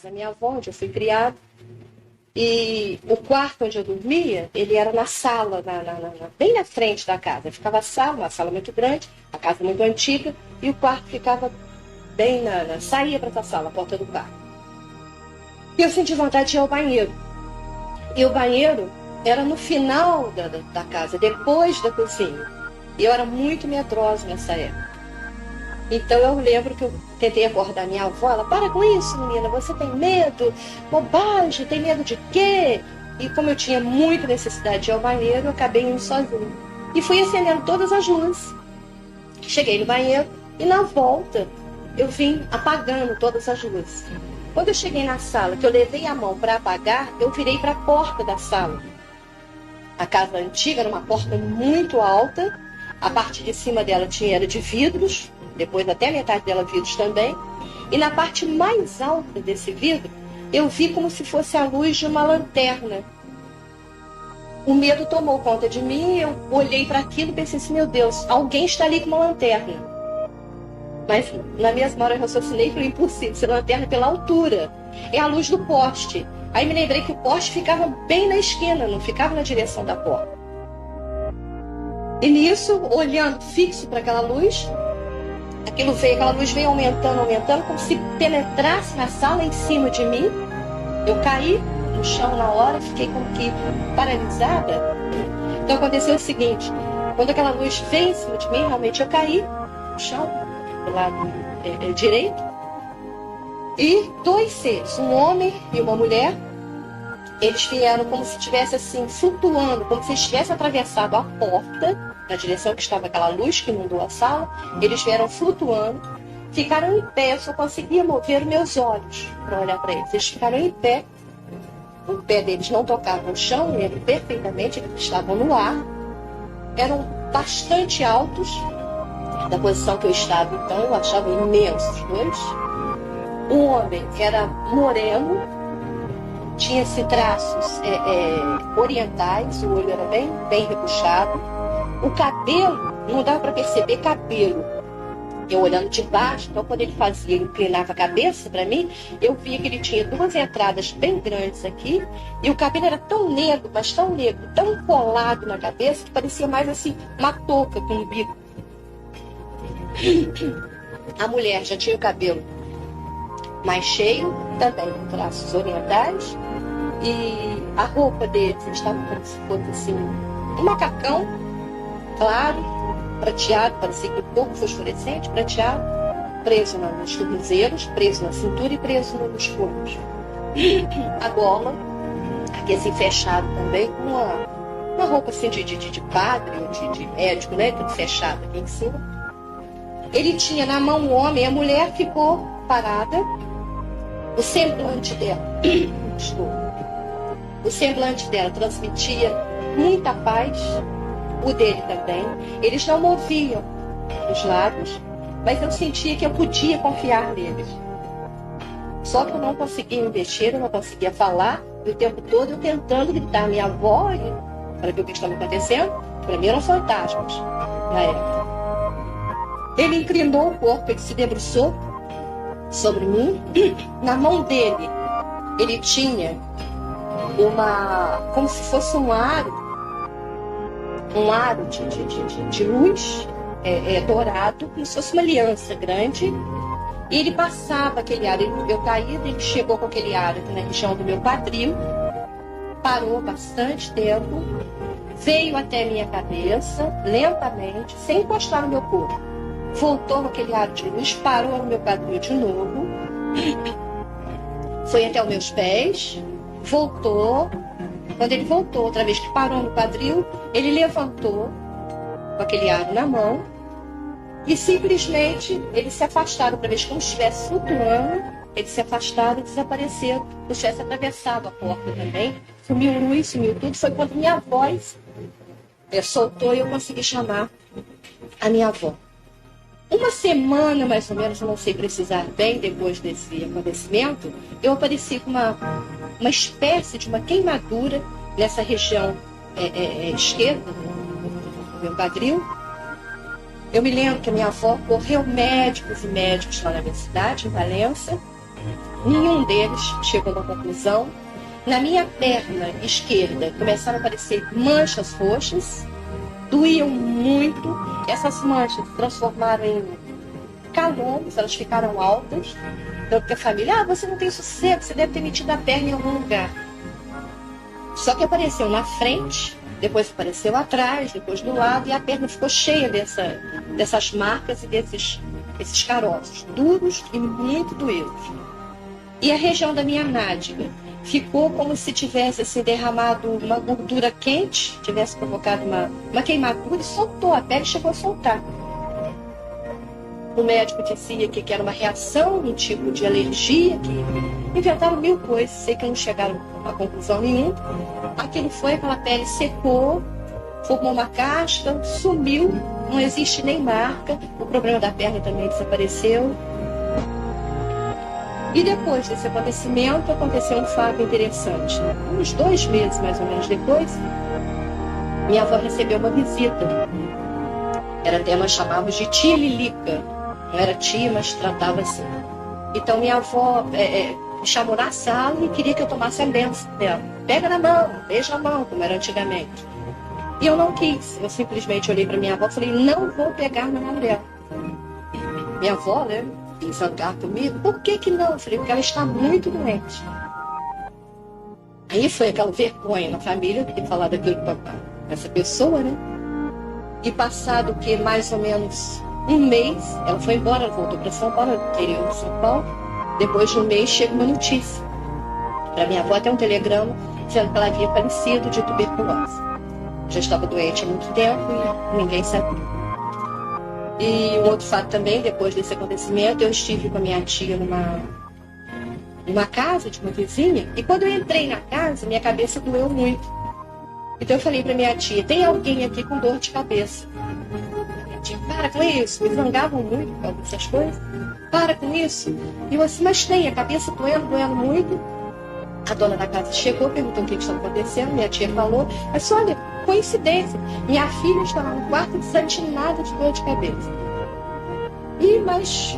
Da minha avó, onde eu fui criada, e o quarto onde eu dormia, ele era na sala, bem na frente da casa. Ficava a sala, uma sala muito grande, a casa muito antiga, e o quarto ficava bem saía para essa sala, a porta do quarto. E eu senti vontade de ir ao banheiro. E o banheiro era no final da casa, depois da cozinha. E eu era muito medrosa nessa época. Então eu lembro que eu tentei acordar minha avó, ela, para com isso, menina, você tem medo? Bobagem, tem medo de quê? E como eu tinha muita necessidade de ir ao banheiro, eu acabei indo sozinha. E fui acendendo todas as luzes. Cheguei no banheiro e na volta eu vim apagando todas as luzes. Quando eu cheguei na sala, que eu levei a mão para apagar, eu virei para a porta da sala. A casa antiga era uma porta muito alta, a parte de cima dela era de vidros, depois até a metade dela vidros também, e na parte mais alta desse vidro, eu vi como se fosse a luz de uma lanterna. O medo tomou conta de mim, eu olhei para aquilo e pensei assim, meu Deus, alguém está ali com uma lanterna. Mas na mesma hora eu raciocinei e falei, impossível, ser lanterna pela altura, é a luz do poste. Aí me lembrei que o poste ficava bem na esquina, não ficava na direção da porta. E nisso, olhando fixo para aquela luz, aquela luz veio aumentando, como se penetrasse na sala em cima de mim. Eu caí no chão na hora, fiquei como que paralisada. Então aconteceu o seguinte, quando aquela luz veio em cima de mim, realmente eu caí no chão, do lado direito. E dois seres, um homem e uma mulher, eles vieram como se estivesse assim, flutuando, como se estivesse atravessado a porta, na direção que estava aquela luz que inundou a sala. Eles vieram flutuando, ficaram em pé, eu só conseguia mover meus olhos para olhar para eles. Eles ficaram em pé, o pé deles não tocava o chão, eles perfeitamente, eles estavam no ar, eram bastante altos, da posição que eu estava então, eu achava imensos dois. O homem era moreno, tinha-se traços orientais, o olho era bem repuxado. O cabelo, não dava para perceber cabelo. Eu olhando de baixo, então quando ele inclinava a cabeça para mim, eu via que ele tinha duas entradas bem grandes aqui, e o cabelo era tão negro, mas tão negro, tão colado na cabeça, que parecia mais assim, uma touca com um bico. A mulher já tinha o cabelo mais cheio, também com traços orientais, e a roupa deles, eles estavam como se fosse assim, um macacão claro, prateado, parecia que um pouco fosforescente, prateado, preso nos tornozelos, preso na cintura e preso nos punhos. A gola, aqui assim fechado também, com uma roupa assim de padre ou de médico, né, tudo fechado aqui em cima. Ele tinha na mão um homem, a mulher ficou parada, o semblante dela, o semblante dela transmitia muita paz, o dele também. Eles não moviam os lábios, mas eu sentia que eu podia confiar neles. Só que eu não conseguia mexer, eu não conseguia falar, e o tempo todo eu tentando gritar minha avó para ver o que estava acontecendo. Para mim eram fantasmas na época. Ele inclinou o corpo, ele se debruçou sobre mim. Na mão dele, ele tinha como se fosse um aro de luz dourado, como se fosse uma aliança grande. E ele passava aquele aro. Eu caí, ele chegou com aquele aro aqui na região do meu quadril, parou bastante tempo, veio até minha cabeça, lentamente, sem encostar no meu corpo. Voltou naquele aro de luz, parou no meu quadril de novo, foi até os meus pés, voltou. Quando ele voltou, outra vez que parou no quadril, ele levantou com aquele aro na mão E simplesmente eles se afastaram para ver como se estivesse flutuando. Eles se afastaram e desapareceram. Como se tivesse atravessado a porta também. Sumiu luz, sumiu tudo. Foi quando minha voz soltou e eu consegui chamar a minha avó. Uma semana, mais ou menos, eu não sei precisar bem, depois desse acontecimento, eu apareci com uma espécie de uma queimadura nessa região esquerda do meu quadril. Eu me lembro que a minha avó correu médicos e médicos lá na minha cidade, em Valença. Nenhum deles chegou a uma conclusão. Na minha perna esquerda começaram a aparecer manchas roxas, doíam muito. Essas manchas se transformaram em calombos, elas ficaram altas. Tanto que a família, você não tem sossego, você deve ter metido a perna em algum lugar. Só que apareceu na frente, depois apareceu atrás, depois do lado, e a perna ficou cheia dessas marcas e desses caroços, duros e muito doídos. E a região da minha nádega ficou como se tivesse assim, derramado uma gordura quente, tivesse provocado uma queimadura e soltou, a pele chegou a soltar. O médico dizia que era uma reação, um tipo de alergia, que inventaram mil coisas, sei que não chegaram a conclusão nenhuma. Aquilo foi, aquela pele secou, formou uma casca, sumiu, não existe nem marca, o problema da perna também desapareceu. E depois desse acontecimento, aconteceu um fato interessante. Uns 2 meses, mais ou menos depois, minha avó recebeu uma visita. Era até, nós chamávamos de tia Lilica. Não era tia, mas tratava assim. Então minha avó me chamou na sala e queria que eu tomasse a bênção dela. Pega na mão, beija a mão, como era antigamente. E eu não quis. Eu simplesmente olhei para minha avó e falei, não vou pegar na mão dela. Minha avó, né? Zangar comigo, por que não? Eu falei, porque ela está muito doente. Aí foi aquela vergonha na família de ter falado aquilo para essa pessoa, né? E passado que mais ou menos um mês, ela foi embora, ela voltou para São Paulo, interior de São Paulo. Depois de um mês chega uma notícia para minha avó, até um telegrama dizendo que ela havia falecido de tuberculose. Já estava doente há muito tempo e ninguém sabia. E um outro fato também, depois desse acontecimento, eu estive com a minha tia numa casa de uma vizinha, e quando eu entrei na casa, minha cabeça doeu muito. Então eu falei para minha tia, tem alguém aqui com dor de cabeça? Minha tia, para com isso, me zangavam muito por causa dessas coisas, para com isso. E eu assim, mas tem, a cabeça doendo muito. A dona da casa chegou, perguntou o que estava acontecendo, minha tia falou, mas olha, coincidência, minha filha está lá no quarto desatinada de dor de cabeça. Mas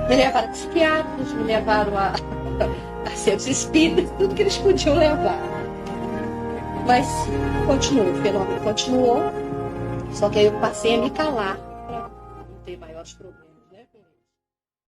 me levaram a psiquiatras, me levaram a centros espíritas, tudo que eles podiam levar. Mas continuou, o fenômeno continuou, só que aí eu passei a me calar para não ter maiores problemas.